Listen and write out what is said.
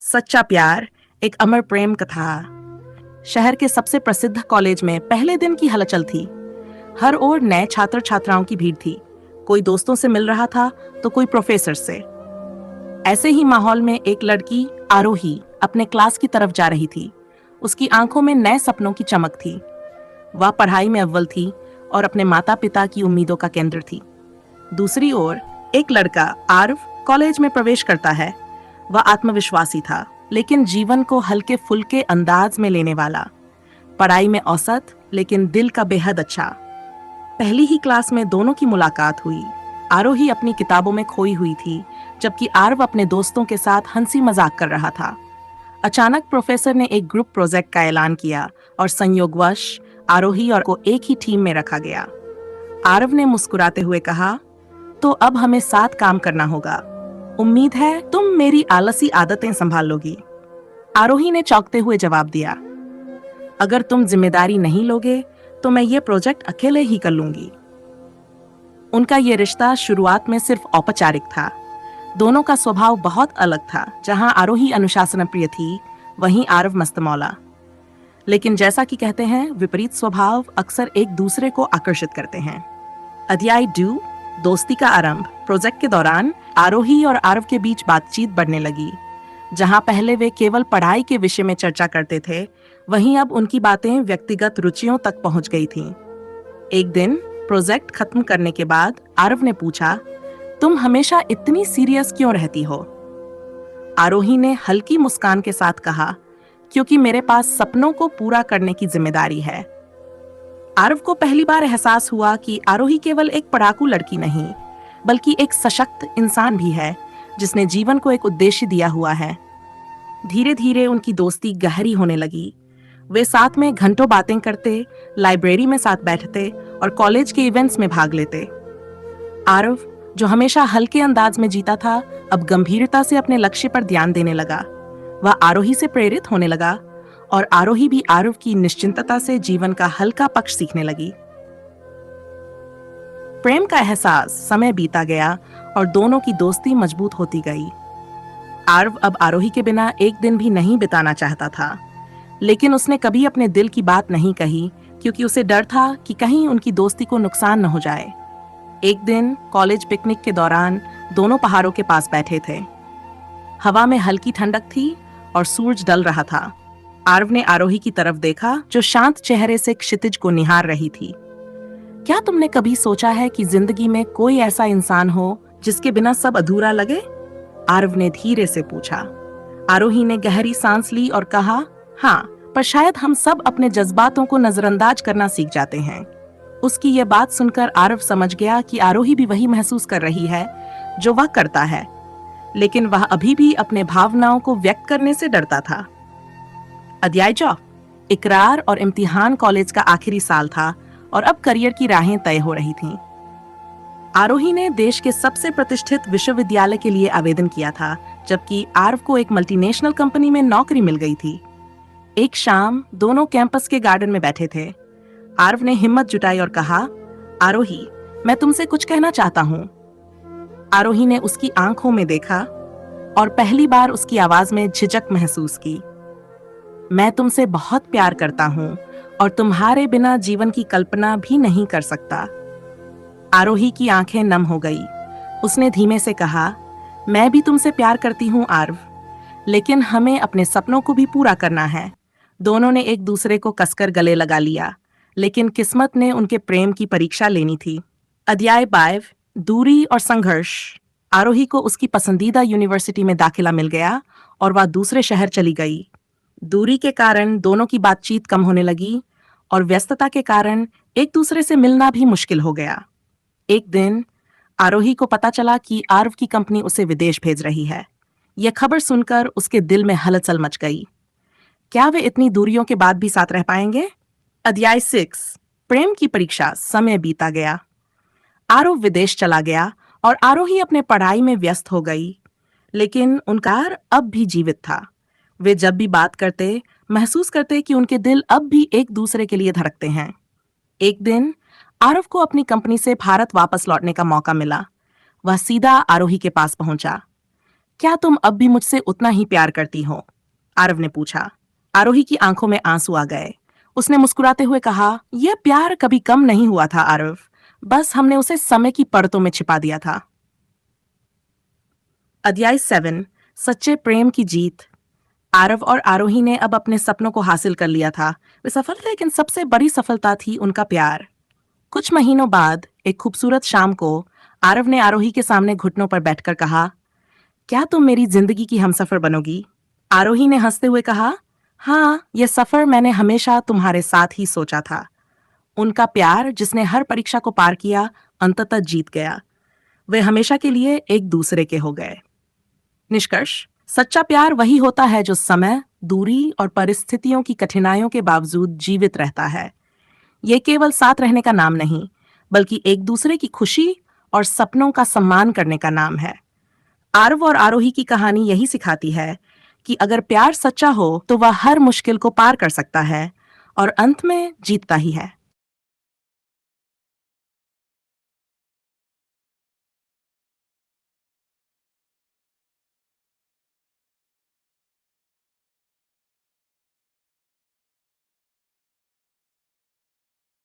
सच्चा प्यार एक अमर प्रेम कथा। शहर के सबसे प्रसिद्ध कॉलेज में पहले दिन की हलचल थी। हर ओर नए छात्र छात्राओं की भीड़ थी। कोई दोस्तों से मिल रहा था तो कोई प्रोफेसर से। ऐसे ही माहौल में एक लड़की आरोही अपने क्लास की तरफ जा रही थी। उसकी आंखों में नए सपनों की चमक थी। वह पढ़ाई में अव्वल थी और अपने माता पिता की उम्मीदों का केंद्र थी। दूसरी ओर एक लड़का आरव कॉलेज में प्रवेश करता है। वह आत्मविश्वासी था, लेकिन जीवन को हल्के फुल्के अंदाज में लेने वाला। पढ़ाई में औसत, लेकिन दिल का बेहद अच्छा। पहली ही क्लास में दोनों की मुलाकात हुई। आरोही अपनी किताबों में खोई हुई थी, जबकि आरव अपने दोस्तों के साथ हंसी मजाक कर रहा था। अचानक प्रोफेसर ने एक ग्रुप प्रोजेक्ट का ऐलान किया और संयोगवश आरोही और को एक ही टीम में रखा गया। आरव ने मुस्कुराते हुए कहा, तो अब हमें साथ काम करना होगा। उम्मीद है तुम मेरी आलसी आदतें संभाल लोगी। आरोही ने चौंकते हुए जवाब दिया, अगर तुम जिम्मेदारी नहीं लोगे तो मैं ये प्रोजेक्ट अकेले ही कर लूंगी। उनका ये रिश्ता शुरुआत में सिर्फ औपचारिक था। दोनों का स्वभाव बहुत अलग था। जहां आरोही अनुशासन प्रिय थी, वहीं आरव मस्तमौला। लेकिन जैसा कि कहते हैं, विपरीत स्वभाव अक्सर एक दूसरे को आकर्षित करते हैं। अध्याय 2, दोस्ती का आरंभ। प्रोजेक्ट के दौरान आरोही और आरव के बीच बातचीत बढ़ने लगी। जहां पहले वे केवल पढ़ाई के विषय में चर्चा करते थे, वहीं अब उनकी बातें व्यक्तिगत रुचियों तक पहुंच गई थीं। एक दिन प्रोजेक्ट खत्म करने के बाद आरव ने पूछा, तुम हमेशा इतनी सीरियस क्यों रहती हो? आरोही ने हल्की मुस्कान के साथ कहा, क्योंकि मेरे पास सपनों को पूरा करने की जिम्मेदारी है। आरव को पहली बार एहसास हुआ कि आरोही केवल एक पढ़ाकू लड़की नहीं, बल्कि एक सशक्त इंसान भी है, जिसने जीवन को एक उद्देश्य दिया हुआ है। धीरे धीरे उनकी दोस्ती गहरी होने लगी। वे साथ में घंटों बातें करते, लाइब्रेरी में साथ बैठते और कॉलेज के इवेंट्स में भाग लेते। आरव, जो हमेशा हल्के अंदाज में जीता था, अब गंभीरता से अपने लक्ष्य पर ध्यान देने लगा। वह आरोही से प्रेरित होने लगा और आरोही भी आरव की निश्चिंतता से जीवन का हल्का पक्ष सीखने लगी। प्रेम का एहसास समय बीता गया और दोनों की दोस्ती मजबूत होती गई। आरव अब आरोही के बिना एक दिन भी नहीं बिताना चाहता था, लेकिन उसने कभी अपने दिल की बात नहीं कही, क्योंकि उसे डर था कि कहीं उनकी दोस्ती को नुकसान न हो जाए। एक दिन कॉलेज पिकनिक के दौरान दोनों पहाड़ों के पास बैठे थे। हवा में हल्की ठंडक थी और सूरज ढल रहा था। आरव ने आरोही की तरफ देखा, जो शांत चेहरे से क्षितिज को निहार रही थी। क्या तुमने कभी सोचा है कि जिंदगी में कोई ऐसा इंसान हो जिसके बिना सब अधूरा लगे? आरव ने धीरे से पूछा। आरोही ने गहरी सांस ली और कहा, हाँ, पर शायद हम सब अपने जज्बातों को नजरअंदाज करना सीख जाते हैं। उसकी ये बात सुनकर आरव समझ गया कि आरोही भी वही महसूस कर रही है जो वह करता है, लेकिन वह अभी भी अपने भावनाओं को व्यक्त करने से डरता था। अध्याय 4, इकरार और इम्तिहान। कॉलेज का आखिरी साल था और अब करियर की राहें तय हो रही थीं। आरोही ने देश के सबसे प्रतिष्ठित विश्वविद्यालय के लिए आवेदन किया था, जबकि आरव को एक मल्टीनेशनल कंपनी में नौकरी मिल गई थी। एक शाम दोनों कैंपस के गार्डन में बैठे थे। आरव ने हिम्मत जुटाई और कहा, आरोही, मैं तुमसे कुछ कहना चाहता हूँ। आरोही ने उसकी आंखों में देखा और पहली बार उसकी आवाज में झिझक महसूस की। मैं तुमसे बहुत प्यार करता हूँ और तुम्हारे बिना जीवन की कल्पना भी नहीं कर सकता। आरोही की आंखें नम हो गई। उसने धीमे से कहा, मैं भी तुमसे प्यार करती हूँ आरव, लेकिन हमें अपने सपनों को भी पूरा करना है। दोनों ने एक दूसरे को कसकर गले लगा लिया, लेकिन किस्मत ने उनके प्रेम की परीक्षा लेनी थी। अध्याय 5, दूरी और संघर्ष। आरोही को उसकी पसंदीदा यूनिवर्सिटी में दाखिला मिल गया और वह दूसरे शहर चली गई। दूरी के कारण दोनों की बातचीत कम होने लगी और व्यस्तता के कारण एक दूसरे से मिलना भी मुश्किल हो गया। एक दिन आरोही को पता चला कि आरव की कंपनी उसे विदेश भेज रही है। यह खबर सुनकर उसके दिल में हलचल मच गई। क्या वे इतनी दूरियों के बाद भी साथ रह पाएंगे? अध्याय 6, प्रेम की परीक्षा। समय बीता गया। आरव विदेश चला गया और आरोही अपने पढ़ाई में व्यस्त हो गई, लेकिन उनका प्यार अब भी जीवित था। वे जब भी बात करते, महसूस करते कि उनके दिल अब भी एक दूसरे के लिए धड़कते हैं। एक दिन आरव को अपनी कंपनी से भारत वापस लौटने का मौका मिला। वह सीधा आरोही के पास पहुंचा। क्या तुम अब भी मुझसे उतना ही प्यार करती हो? आरव ने पूछा। आरोही की आंखों में आंसू आ गए। उसने मुस्कुराते हुए कहा, यह प्यार कभी कम नहीं हुआ था आरव, बस हमने उसे समय की परतों में छिपा दिया था। अध्याय 7, सच्चे प्रेम की जीत। आरव और आरोही ने अब अपने सपनों को हासिल कर लिया था। वे सफल थे, लेकिन सबसे बड़ी सफलता थी उनका प्यार। कुछ महीनों बाद एक खूबसूरत शाम को आरव ने आरोही के सामने घुटनों पर बैठकर कहा, क्या तुम मेरी जिंदगी की हमसफर बनोगी? आरोही ने हंसते हुए कहा, हाँ, यह सफर मैंने हमेशा तुम्हारे साथ ही सोचा था। उनका प्यार, जिसने हर परीक्षा को पार किया, अंततः जीत गया। वे हमेशा के लिए एक दूसरे के हो गए। निष्कर्ष, सच्चा प्यार वही होता है जो समय, दूरी और परिस्थितियों की कठिनाइयों के बावजूद जीवित रहता है। ये केवल साथ रहने का नाम नहीं, बल्कि एक दूसरे की खुशी और सपनों का सम्मान करने का नाम है। आरव और आरोही की कहानी यही सिखाती है कि अगर प्यार सच्चा हो तो वह हर मुश्किल को पार कर सकता है और अंत में जीतता ही है।